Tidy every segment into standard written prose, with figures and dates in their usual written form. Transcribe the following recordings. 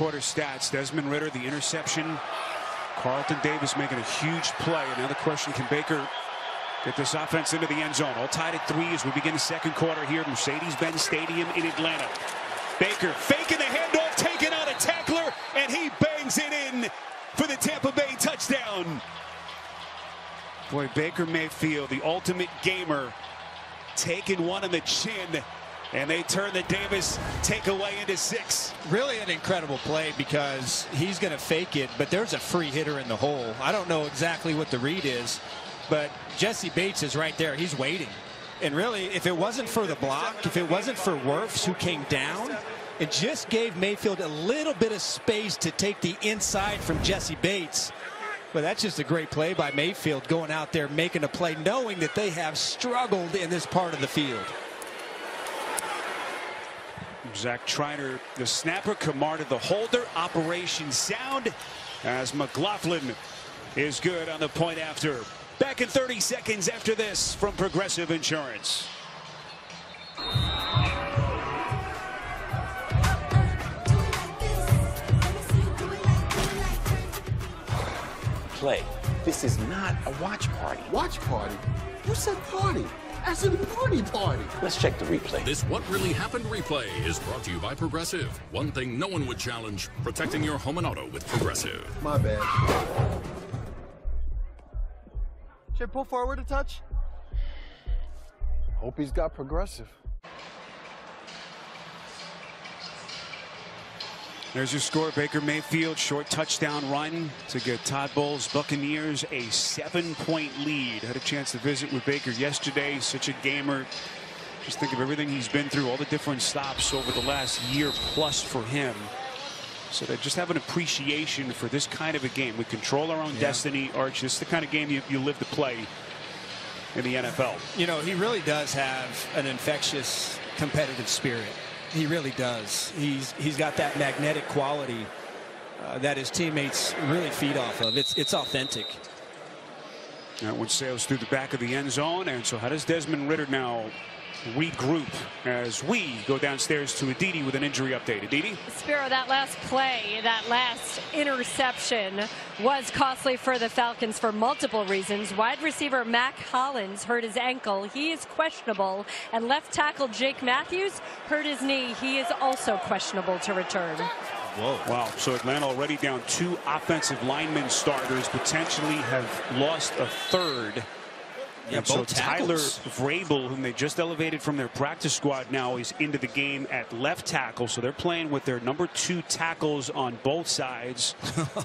quarter stats. Desmond Ridder, the interception. Carlton Davis making a huge play. And now the question, can Baker get this offense into the end zone? All tied at 3 as we begin the second quarter here at Mercedes-Benz Stadium in Atlanta. Baker faking the handoff, taking out a tackler, and he bangs it in for the Tampa Bay touchdown. Boy, Baker Mayfield, the ultimate gamer, taking one on the chin, and they turn the Davis takeaway into 6. Really an incredible play because he's going to fake it, but there's a free hitter in the hole. I don't know exactly what the read is, but Jesse Bates is right there. He's waiting. And really, if it wasn't for the block, if it wasn't for Wirfs who came down, it just gave Mayfield a little bit of space to take the inside from Jesse Bates. But that's just a great play by Mayfield, going out there making a play, knowing that they have struggled in this part of the field. Zach Triner, the snapper, Camarda, the holder. Operation sound as McLaughlin is good on the point after. Back in 30 seconds after this from Progressive Insurance. Play. This is not a watch party. Watch party? You said party. As in party. Let's check the replay. This What Really Happened replay is brought to you by Progressive. One thing no one would challenge, protecting your home and auto with Progressive. My bad. Should pull forward a touch? Hope he's got Progressive. There's your score. Baker Mayfield, short touchdown run to get Todd Bowles' Buccaneers a 7-point lead. Had a chance to visit with Baker yesterday. Such a gamer. Just think of everything he's been through, all the different stops over the last year plus for him. So they just have an appreciation for this kind of a game. We control our own destiny, Arch. This is the kind of game you live to play in the NFL. You know, he really does have an infectious competitive spirit. He really does. He's got that magnetic quality that his teammates really feed off of. It's authentic. That one sails through the back of the end zone. And so how does Desmond Ridder now regroup as we go downstairs to Aditi with an injury update? Aditi? Spiro, that last play, that last interception was costly for the Falcons for multiple reasons. Wide receiver Mac Hollins hurt his ankle. He is questionable. And left tackle Jake Matthews hurt his knee. He is also questionable to return. Whoa. Wow. So Atlanta already down 2 offensive linemen starters, potentially have lost a third. Yeah, and so both Tyler tackles. Vrabel, whom they just elevated from their practice squad, now is into the game at left tackle. So they're playing with their number 2 tackles on both sides.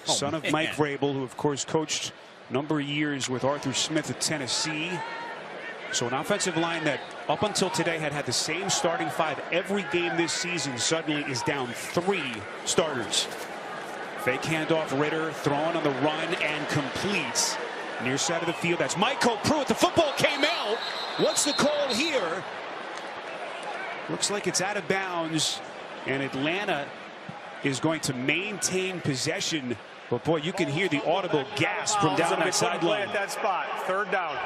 Son of Mike Vrabel, who of course coached a number of years with Arthur Smith at Tennessee. So an offensive line that up until today had the same starting 5 every game this season suddenly is down 3 starters. Fake handoff, Ridder throwing on the run and completes. Near side of the field, that's Michael Pruitt. The football came out. What's the call here? Looks like it's out of bounds, and Atlanta is going to maintain possession. But boy, you can hear the audible gasp from down that sideline. At that spot, 3rd down.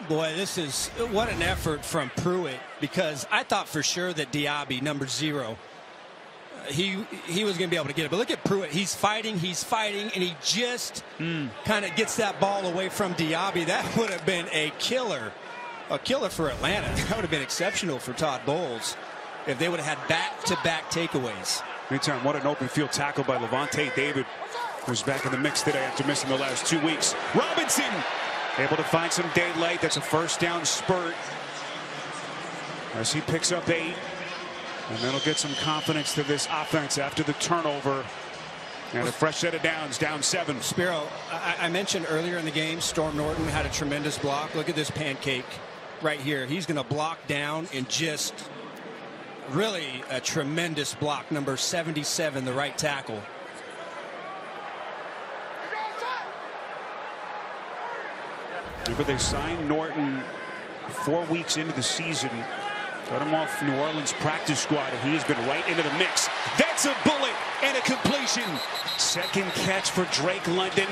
Boy, this is what an effort from Pruitt, because I thought for sure that Diaby, number 0, he was going to be able to get it. But look at Pruitt. He's fighting, and he just kind of gets that ball away from Diaby. That would have been a killer for Atlanta. That would have been exceptional for Todd Bowles if they would have had back-to-back takeaways. Meantime, what an open field tackle by Levante David, who's back in the mix today after missing the last 2 weeks. Robinson able to find some daylight. That's a 1st down spurt as he picks up 8. And that'll get some confidence to this offense after the turnover. And a fresh set of downs, down 7. Spiro, I mentioned earlier in the game, Storm Norton had a tremendous block. Look at this pancake right here. He's going to block down and just really a tremendous block. Number 77, the right tackle. Remember, they signed Norton 4 weeks into the season. Got him off New Orleans practice squad, and he has been right into the mix. That's a bullet and a completion. Second catch for Drake London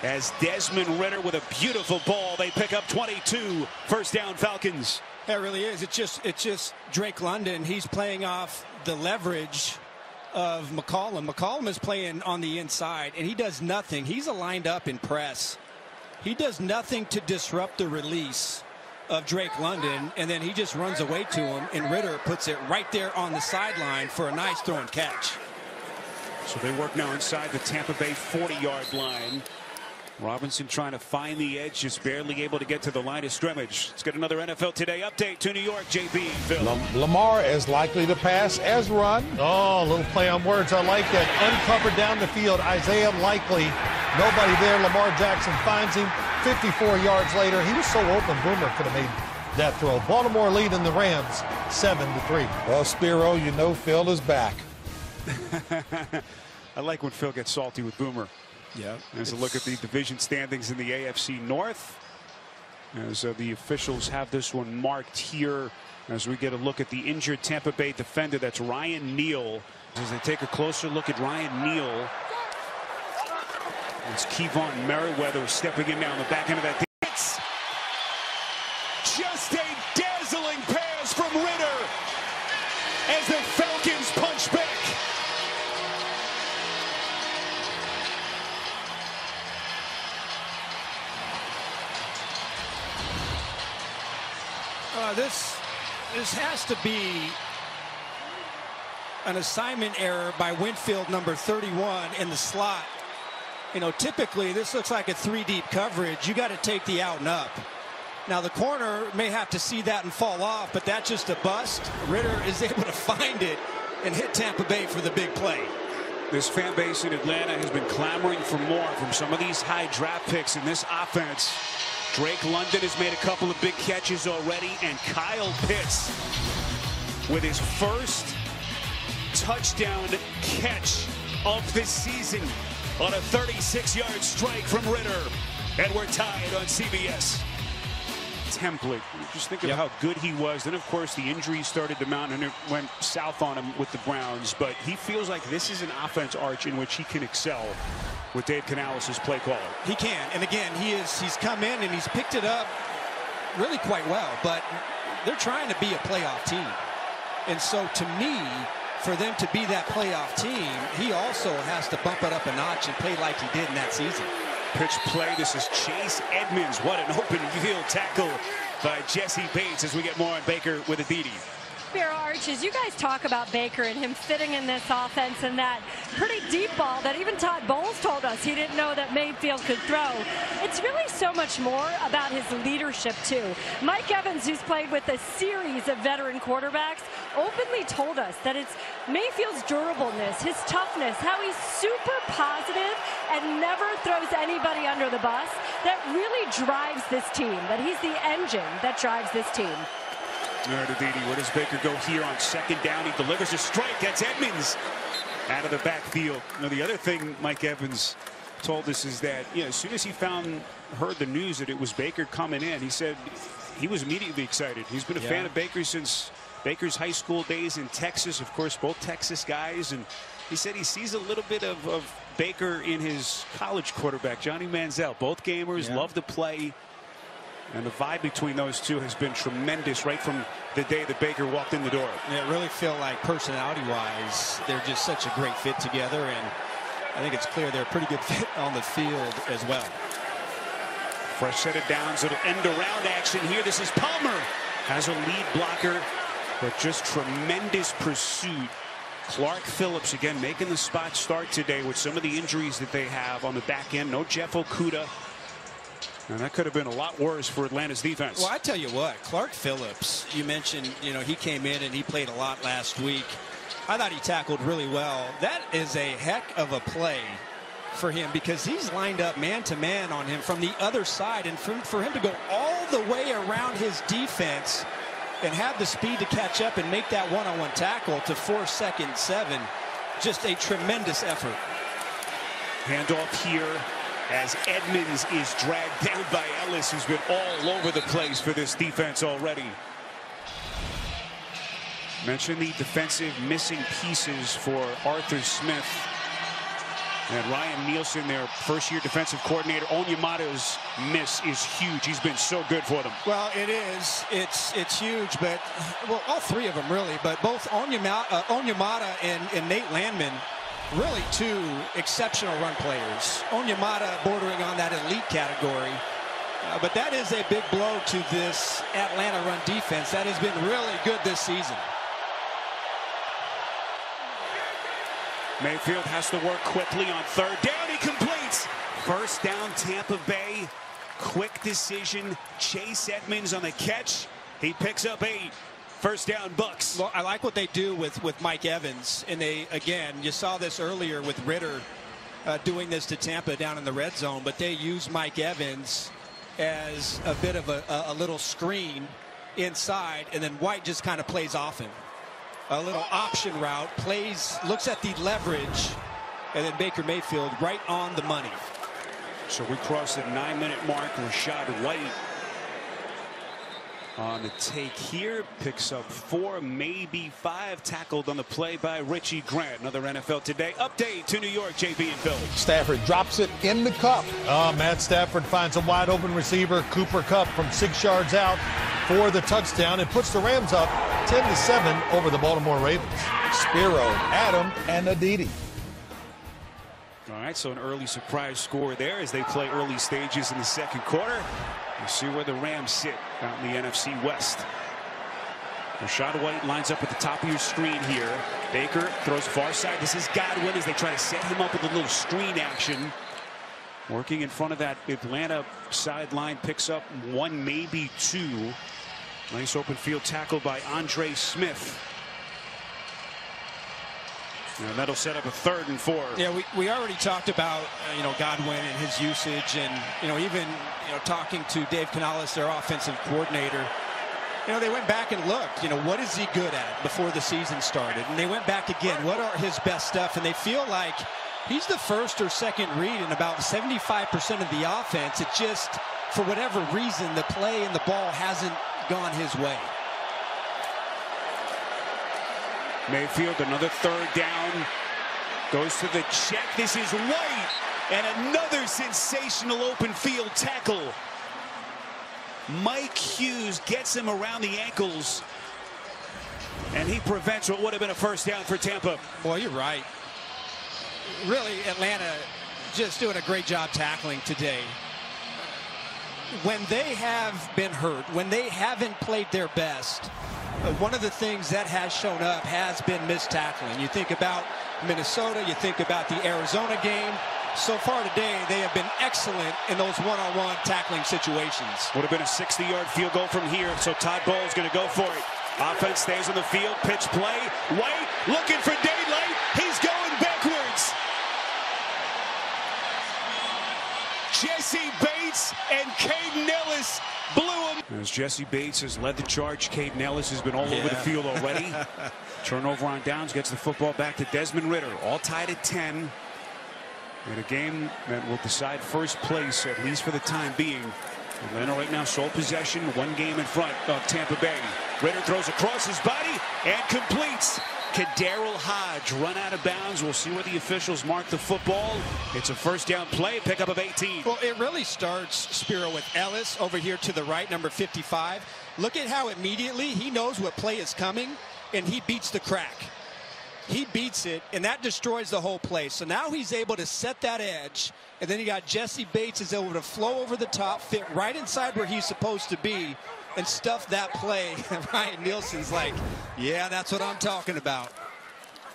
as Desmond Ridder with a beautiful ball. They pick up 22. 1st down Falcons. That really is. It's just Drake London. He's playing off the leverage of McCollum. McCollum is playing on the inside, and he does nothing. He's a lined up in press. He does nothing to disrupt the release of Drake London, and then he just runs away to him, and Ritter puts it right there on the sideline for a nice throw and catch. So they work now inside the Tampa Bay 40-yard line. Robinson trying to find the edge, just barely able to get to the line of scrimmage. Let's get another NFL Today update to New York. JB, Phil. Lamar as likely to pass as run. Oh, a little play on words. I like that. Uncovered down the field. Isaiah likely. Nobody there. Lamar Jackson finds him 54 yards later. He was so open, Boomer could have made that throw. Baltimore leading the Rams 7-3. Well, Spiro, you know Phil is back. I like when Phil gets salty with Boomer. Yeah. As a look at the division standings in the AFC North, as the officials have this one marked here, as we get a look at the injured Tampa Bay defender, that's Ryan Neal. As they take a closer look at Ryan Neal, it's Kevon Merriweather stepping in now on the back end of that. It's just a dazzling pass from Ritter as the Falcons punch back. This has to be an assignment error by Winfield, number 31, in the slot. You know, typically this looks like a 3-deep coverage. You got to take the out and up. Now the corner may have to see that and fall off, but that's just a bust. Ritter is able to find it and hit Tampa Bay for the big play. This fan base in Atlanta has been clamoring for more from some of these high draft picks in this offense. Drake London has made a couple of big catches already, and Kyle Pitts with his first touchdown catch of the season on a 36-yard strike from Ritter. And we're tied on CBS. Template. Just think of how good he was. Then, of course, the injuries started to mount, and it went south on him with the Browns. But he feels like this is an offense, Arch, in which he can excel with Dave Canales' play calling. He can. And, again, he's come in and he's picked it up really quite well. But they're trying to be a playoff team. And so, to me, for them to be that playoff team, he also has to bump it up a notch and play like he did in that season. Pitch play. This is Chase Edmonds. What an open field tackle by Jesse Bates as we get more on Baker with Aditi. Spiro, Arches, you guys talk about Baker and him fitting in this offense and that pretty deep ball that even Todd Bowles told us he didn't know that Mayfield could throw. It's really so much more about his leadership, too. Mike Evans, who's played with a series of veteran quarterbacks, openly told us that it's Mayfield's durableness, his toughness, how he's super positive and never throws anybody under the bus that really drives this team, that he's the engine that drives this team. All right, Aditi, where does Baker go here on second down? He delivers a strike. That's Edmonds out of the backfield. Now, the other thing Mike Evans told us is that, as soon as he heard the news that it was Baker coming in, he said he was immediately excited. He's been a fan of Baker since Baker's high school days in Texas. Of course, both Texas guys. And he said he sees a little bit of Baker in his college quarterback, Johnny Manziel. Both gamers, love to play. And the vibe between those two has been tremendous right from the day that Baker walked in the door. Yeah, it really feel like personality-wise, they're just such a great fit together. And I think it's clear they're a pretty good fit on the field as well. Fresh set of downs. It'll end around action here. This is Palmer. Has a lead blocker, but just tremendous pursuit. Clark Phillips again making the spot start today with some of the injuries that they have on the back end. No Jeff Okudah. And that could have been a lot worse for Atlanta's defense. Well, I tell you what, Clark Phillips, you mentioned, he came in and he played a lot last week. I thought he tackled really well. That is a heck of a play for him because he's lined up man-to-man on him from the other side. And for him to go all the way around his defense and have the speed to catch up and make that one-on-one tackle to force 2nd and 7, just a tremendous effort. Handoff here as Edmonds is dragged down by Ellis, who's been all over the place for this defense already. Mention the defensive missing pieces for Arthur Smith. And Ryan Nielsen, their first-year defensive coordinator, Onyemata's miss is huge. He's been so good for them. Well, it is. It's huge, but well, all three of them really. But both Onyemata and Nate Landman, really two exceptional run players. Onyemata bordering on that elite category. But that is a big blow to this Atlanta run defense that has been really good this season. Mayfield has to work quickly on third down. He completes. First down, Tampa Bay. Quick decision. Chase Edmonds on the catch. He picks up 8. First down, Bucks. Well, I like what they do with Mike Evans. And they, again, you saw this earlier with Ritter doing this to Tampa down in the red zone. But they use Mike Evans as a bit of a little screen inside. And then White just kind of plays off him. A little option route, looks at the leverage, and then Baker Mayfield right on the money. So we crossed the 9-minute mark. Rashad White on the take here, picks up 4, maybe 5, tackled on the play by Richie Grant. Another NFL Today update to New York, JB and Phil. Stafford drops it in the cup. Matt Stafford finds a wide open receiver, Cooper Kupp, from 6 yards out for the touchdown, and puts the Rams up 10-7 over the Baltimore Ravens. Spiro, Adam, and Aditi. All right, so an early surprise score there as they play early stages in the second quarter. We'll see where the Rams sit out in the NFC West. Rashad White lines up at the top of your screen here. Baker throws far side. This is Godwin as they try to set him up with a little screen action. Working in front of that Atlanta sideline, picks up 1, maybe 2. Nice open field tackle by Andre Smith. And that'll set up a 3rd and 4. Yeah, we already talked about Godwin and his usage, and even talking to Dave Canales, their offensive coordinator. They went back and looked. What is he good at before the season started? And they went back again. What are his best stuff? And they feel like he's the first or second read in about 75% of the offense. It just, for whatever reason, the play and the ball hasn't gone his way. Mayfield, another 3rd down, goes to the check. This is White, and another sensational open field tackle. Mike Hughes gets him around the ankles, and he prevents what would have been a first down for Tampa. Boy, you're right. Really, Atlanta just doing a great job tackling today. When they have been hurt, when they haven't played their best, one of the things that has shown up has been missed tackling. You think about Minnesota, you think about the Arizona game. So far today, they have been excellent in those one-on-one tackling situations. Would have been a 60-yard field goal from here, so Todd Bowles going to go for it. Offense stays on the field, pitch play. White looking for daylight. He's going backwards. Jesse Bates and Caden Ellis blew him. As Jesse Bates has led the charge, Caden Ellis has been all over the field already. Turnover on downs, gets the football back to Desmond Ritter. All tied at 10. In a game that will decide first place, at least for the time being. Atlanta right now sole possession, 1 game in front of Tampa Bay. Ritter throws across his body and completes. Kadarrell Hodge run out of bounds. We'll see where the officials mark the football. It's a first down play, pickup of 18. Well, it really starts, Spiro, with Ellis over here to the right, number 55. Look at how immediately he knows what play is coming, and he beats the crack. He beats it, and that destroys the whole play. So now he's able to set that edge, and then you got Jesse Bates is able to flow over the top, fit right inside where he's supposed to be, and stuff that play. Ryan Nielsen's like, yeah, that's what I'm talking about.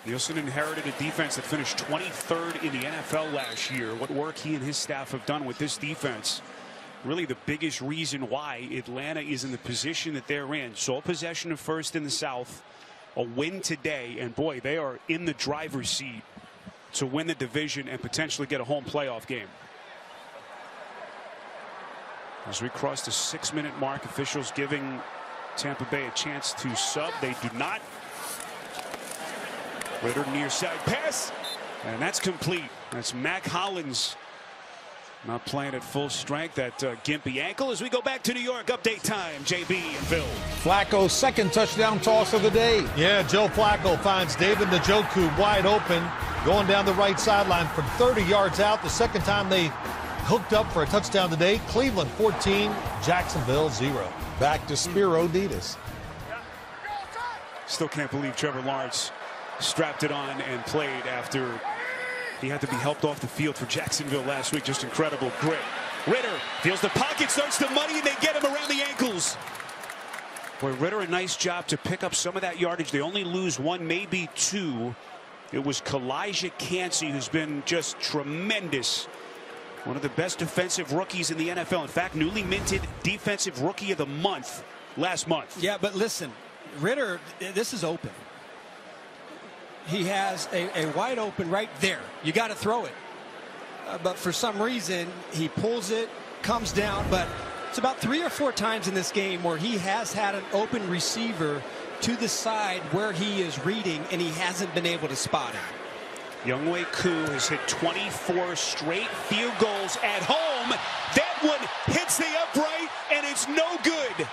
Nielsen inherited a defense that finished 23rd in the NFL last year. What work he and his staff have done with this defense. Really the biggest reason why Atlanta is in the position that they're in. Sole possession of first in the South. A win today, and boy, they are in the driver's seat to win the division and potentially get a home playoff game. As we cross the 6-minute mark, officials giving Tampa Bay a chance to sub. They do not. Ritter near side pass, and that's complete. That's Mac Hollins not playing at full strength. That gimpy ankle. As we go back to New York, update time. JB and Phil. Flacco's second touchdown toss of the day. Yeah, Joe Flacco finds David Njoku wide open. going down the right sideline from 30 yards out. The second time they hooked up for a touchdown today. Cleveland 14, Jacksonville 0. Back to Spiro Ditas. Still can't believe Trevor Lawrence strapped it on and played after he had to be helped off the field for Jacksonville last week. Just incredible grit. Ritter feels the pocket, starts to muddy, and they get him around the ankles. Boy, Ritter, a nice job to pick up some of that yardage. They only lose one, maybe two. It was Kalijah Cansey, who's been just tremendous. One of the best defensive rookies in the NFL. In fact, newly minted Defensive Rookie of the Month last month. Yeah, but listen, Ritter, this is open. He has a wide open right there. You got to throw it. But for some reason, he pulls it, comes down. But it's about 3 or 4 times in this game where he has had an open receiver to the side where he is reading, and he hasn't been able to spot him. Younghoe Koo has hit 24 straight field goals at home. That one hits the upright, and it's no good.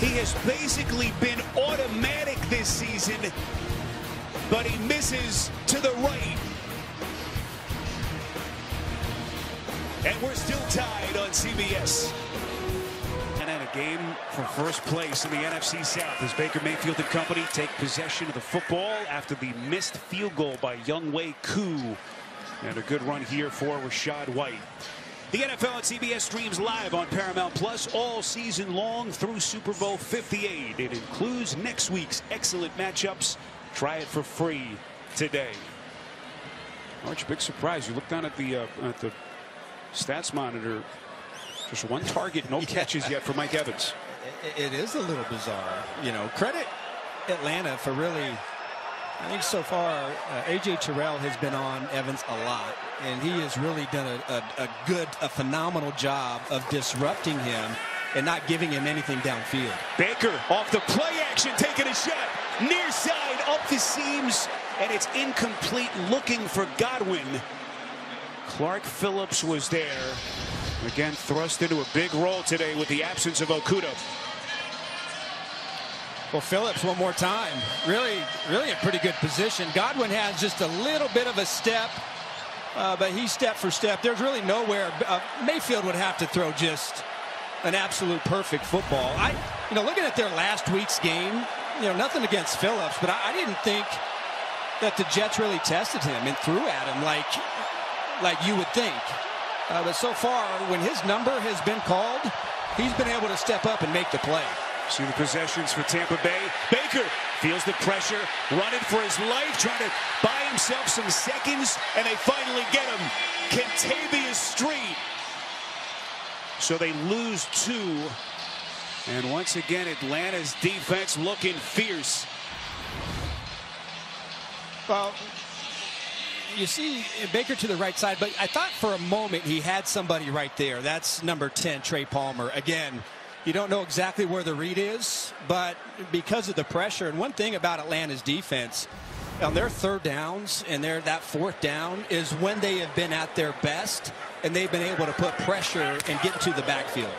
He has basically been automatic this season, but he misses to the right. And we're still tied on CBS. And in a game for first place in the NFC South as Baker Mayfield and company take possession of the football after the missed field goal by Younghoe Koo. And a good run here for Rachaad White. The NFL on CBS streams live on Paramount Plus all season long through Super Bowl 58. It includes next week's excellent matchups. Try it for free today. Arch, big surprise. You look down at the stats monitor. Just one target, no catches yet for Mike Evans. It is a little bizarre. You know, credit Atlanta for really, I think so far, A.J. Terrell has been on Evans a lot, and he has really done a phenomenal job of disrupting him and not giving him anything downfield. Baker off the play action, taking a shot. Near side, up the seams, and it's incomplete, looking for Godwin. Clark Phillips was there. Again, thrust into a big role today with the absence of Okudah. Well, Phillips one more time. Really a pretty good position. Godwin has just a little bit of a step, but he's step for step. There's really nowhere. Mayfield would have to throw just an absolute perfect football. Looking at their last week's game, nothing against Phillips, but I didn't think that the Jets really tested him and threw at him like you would think. But so far, when his number has been called, he's been able to step up and make the play. See the possessions for Tampa Bay. Baker feels the pressure, running for his life, trying to buy himself some seconds, and they finally get him. Kentavious Street. So they lose 2. And once again, Atlanta's defense looking fierce. Well, you see Baker to the right side, but I thought for a moment he had somebody right there. That's number 10, Trey Palmer. Again, you don't know exactly where the read is, but because of the pressure, and one thing about Atlanta's defense, on their third downs and that fourth down is when they have been at their best, and they've been able to put pressure and get into the backfield.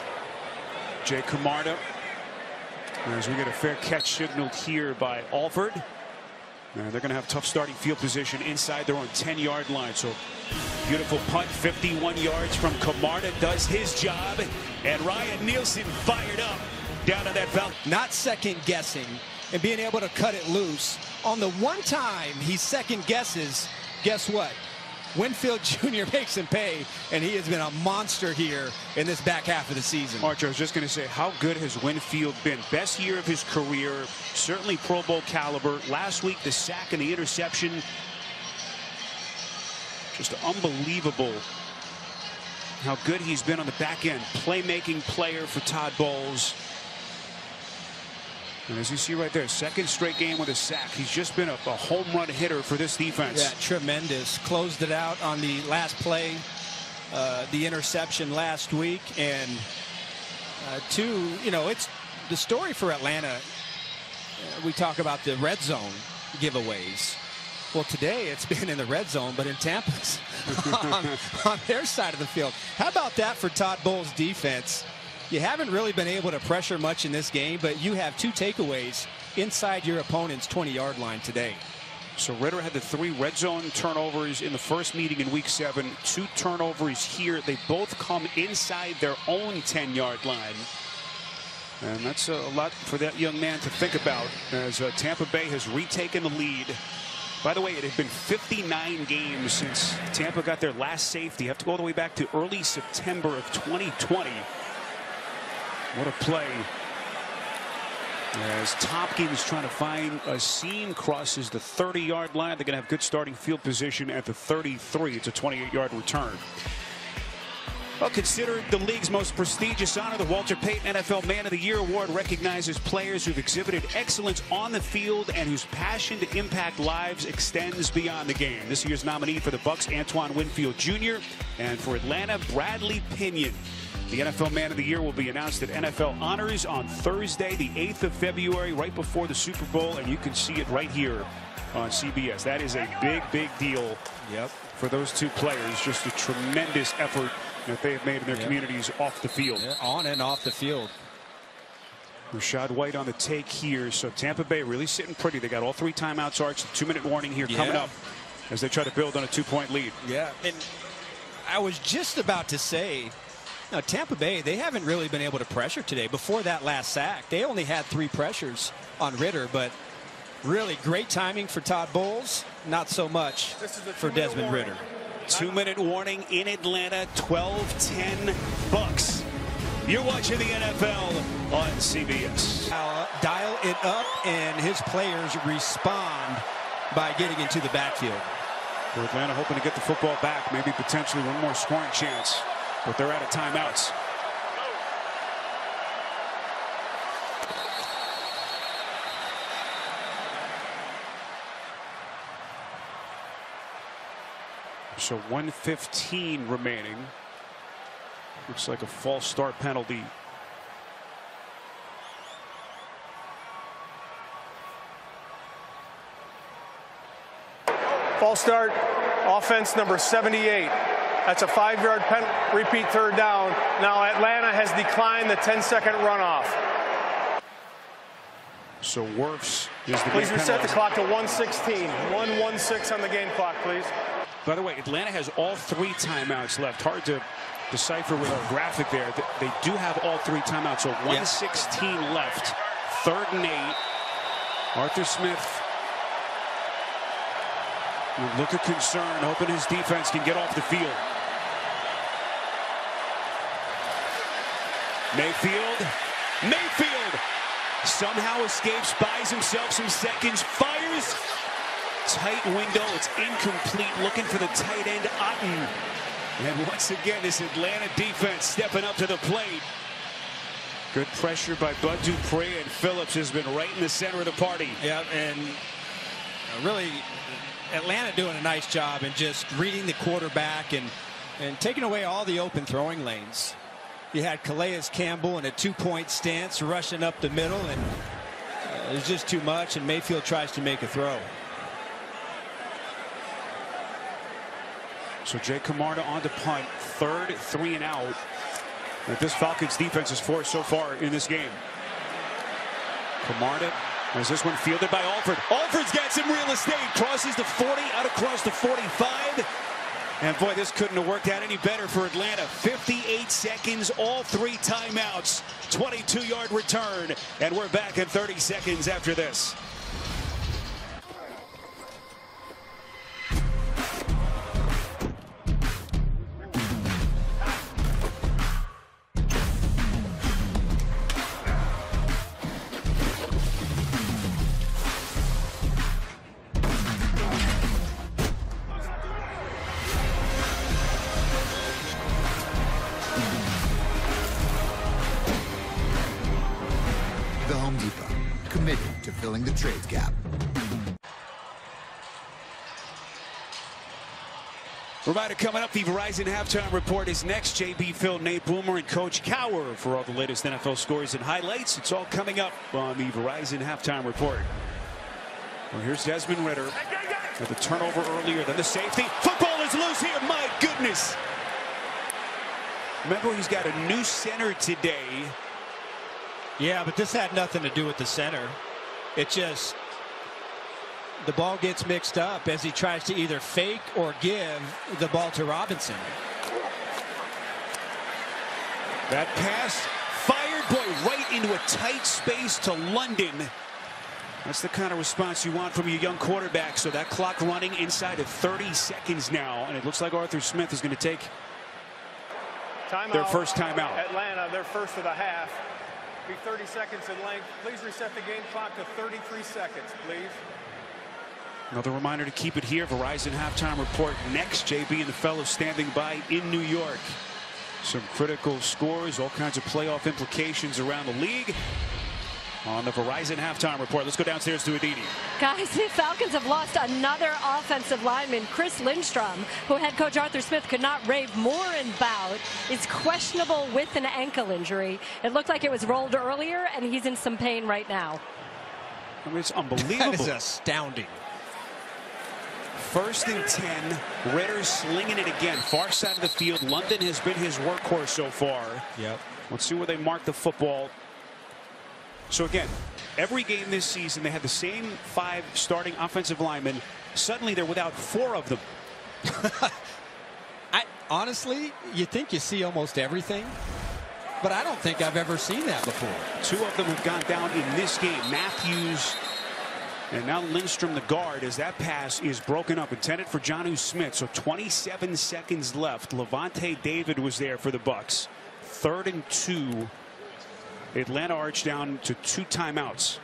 Jay Camarda, as we get a fair catch signaled here by Alford. And they're going to have tough starting field position inside their own 10-yard line. So beautiful punt, 51 yards from Camarda, does his job. And Ryan Nielsen fired up down on that Falcon. Not second guessing and being able to cut it loose. On the one time he second guesses, guess what? Winfield Jr. makes him pay, and he has been a monster here in this back half of the season. Archer, I was just going to say, how good has Winfield been? Best year of his career, certainly Pro Bowl caliber. Last week, the sack and the interception. Just unbelievable how good he's been on the back end. Playmaking player for Todd Bowles. And as you see right there, second straight game with a sack. He's just been a home run hitter for this defense. Yeah, tremendous. Closed it out on the last play, the interception last week. And it's the story for Atlanta. We talk about the red zone giveaways. Well, today it's been in the red zone, but in Tampa's on their side of the field. How about that for Todd Bowles' defense? You haven't really been able to pressure much in this game, but you have 2 takeaways inside your opponent's 20-yard line today. So Ritter had the 3 red zone turnovers in the first meeting in week 7. 2 turnovers here. They both come inside their own 10-yard line. And that's a lot for that young man to think about as Tampa Bay has retaken the lead. By the way, it had been 59 games since Tampa got their last safety. You have to go all the way back to early September of 2020. What a play. As Tompkins trying to find a seam, crosses the 30-yard line. They're going to have good starting field position at the 33. It's a 28-yard return. Well, considered the league's most prestigious honor, the Walter Payton NFL Man of the Year Award recognizes players who've exhibited excellence on the field and whose passion to impact lives extends beyond the game. This year's nominee for the Bucs, Antoine Winfield Jr., and for Atlanta, Bradley Pinion. The NFL Man of the Year will be announced at NFL Honors on Thursday, the 8th of February, right before the Super Bowl, and you can see it right here on CBS. That is a big, big deal for those 2 players. Just a tremendous effort that they have made in their communities off the field. On and off the field. Rashad White on the take here. So Tampa Bay really sitting pretty. They got all 3 timeouts arched. 2-minute warning here coming up as they try to build on a 2-point lead. Yeah, and I was just about to say, now Tampa Bay, they haven't really been able to pressure today. Before that last sack, they only had 3 pressures on Ritter, but really great timing for Todd Bowles. Not so much for Desmond Ritter. 2-minute warning in Atlanta. 12-10 Bucs. You're watching the NFL on CBS. Dial it up, and his players respond by getting into the backfield. For Atlanta hoping to get the football back, maybe potentially one more scoring chance, but they're out of timeouts. So 1:15 remaining. Looks like a false start penalty. False start, offense number 78. That's a 5-yard repeat 3rd down. Now Atlanta has declined the 10-second runoff. So Wirfs is the Please reset the clock to 1:16. 1:16 on the game clock, please. By the way, Atlanta has all 3 timeouts left. Hard to decipher with our graphic there. They do have all 3 timeouts. So 1:16 left. 3rd and 8. Arthur Smith, with look of concern, hoping his defense can get off the field. Mayfield somehow escapes, buys himself some seconds, fires. Tight window, it's incomplete, looking for the tight end, Otten. And once again, this Atlanta defense stepping up to the plate. Good pressure by Bud Dupree, and Phillips has been right in the center of the party. Yeah, and really Atlanta doing a nice job in just reading the quarterback and taking away all the open throwing lanes. You had Calais Campbell in a 2-point stance rushing up the middle, and it was just too much, and Mayfield tries to make a throw. So Jay Camarda on to punt. 3rd, 3 and out. That this Falcons defense is forced so far in this game. Camarda has this one fielded by Alford. Alford's got some real estate. Crosses the 40, out across the 45. And boy, this couldn't have worked out any better for Atlanta. 58 seconds, all 3 timeouts. 22-yard return. And we're back in 30 seconds after this. Committed to filling the trades gap. Reminder coming up, the Verizon Halftime Report is next. JB, Phil, Nate Boomer, and Coach Cower for all the latest NFL scores and highlights. It's all coming up on the Verizon Halftime Report. Well, here's Desmond Ritter with the turnover earlier than the safety. Football is loose here. My goodness. Remember, he's got a new center today. Yeah, but this had nothing to do with the center. It just, the ball gets mixed up as he tries to either fake or give the ball to Robinson. That pass fired, boy, right into a tight space to London. That's the kind of response you want from your young quarterback. So that clock running inside of 30 seconds now, and it looks like Arthur Smith is going to take their first timeout. Atlanta, their first of the half. Be 30 seconds in length. Please reset the game clock to 33 seconds, please. Another reminder to keep it here. Verizon halftime report next. JB and the fellows standing by in New York. Some critical scores, all kinds of playoff implications around the league. On the Verizon halftime report, let's go downstairs to Aditi. Guys, the Falcons have lost another offensive lineman. Chris Lindstrom, who head coach Arthur Smith could not rave more about, is questionable with an ankle injury. It looked like it was rolled earlier, and he's in some pain right now. I mean, it's unbelievable. That is astounding. 1st and 10. Ritter slinging it again. Far side of the field. London has been his workhorse so far. Yep. Let's see where they mark the football. So again, every game this season, they had the same 5 starting offensive linemen. Suddenly, they're without 4 of them. Honestly, you think you see almost everything, but I don't think I've ever seen that before. 2 of them have gone down in this game. Matthews and now Lindstrom, the guard, as that pass is broken up, intended for Jonnu Smith. So 27 seconds left. Levante David was there for the Bucs. 3rd and 2. Atlanta arched down to 2 timeouts.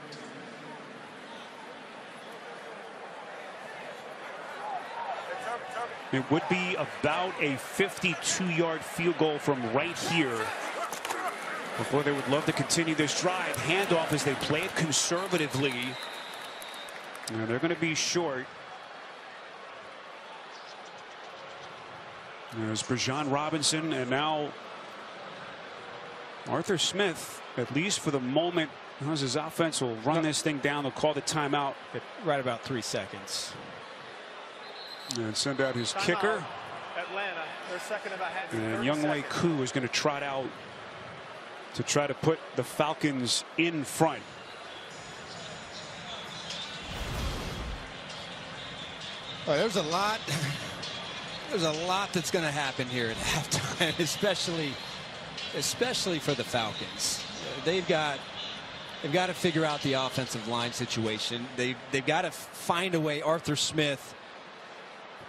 It would be about a 52-yard field goal from right here. Before they would love to continue this drive. Handoff as they play it conservatively. And they're going to be short. There's Bijan Robinson, and now Arthur Smith, at least for the moment, as his offense will run this thing down. They'll call the timeout at right about 3 seconds. And send out his kicker. Atlanta, their second of a half. And Younghoe Koo is going to trot out to try to put the Falcons in front. Oh, there's a lot that's going to happen here at halftime, especially for the Falcons. They've got to figure out the offensive line situation. They've got to find a way, Arthur Smith,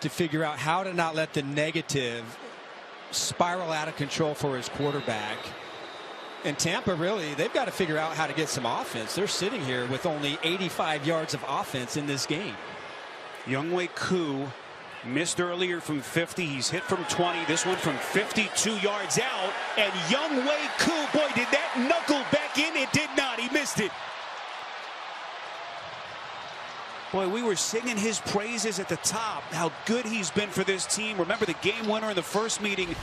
to figure out how to not let the negative spiral out of control for his quarterback. And Tampa, really, they've got to figure out how to get some offense. They're sitting here with only 85 yards of offense in this game. Younghoe Koo missed earlier from 50. He's hit from 20. This one from 52 yards out. And Younghoe Koo, boy, did that knuckle back in? It did not. He missed it. Boy, we were singing his praises at the top, how good he's been for this team. Remember the game winner in the first meeting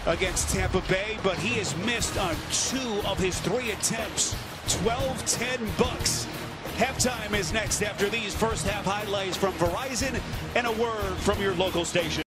against Tampa Bay, but he has missed on 2 of his 3 attempts. 12-10 Bucs. Halftime is next after these first half highlights from Verizon and a word from your local station.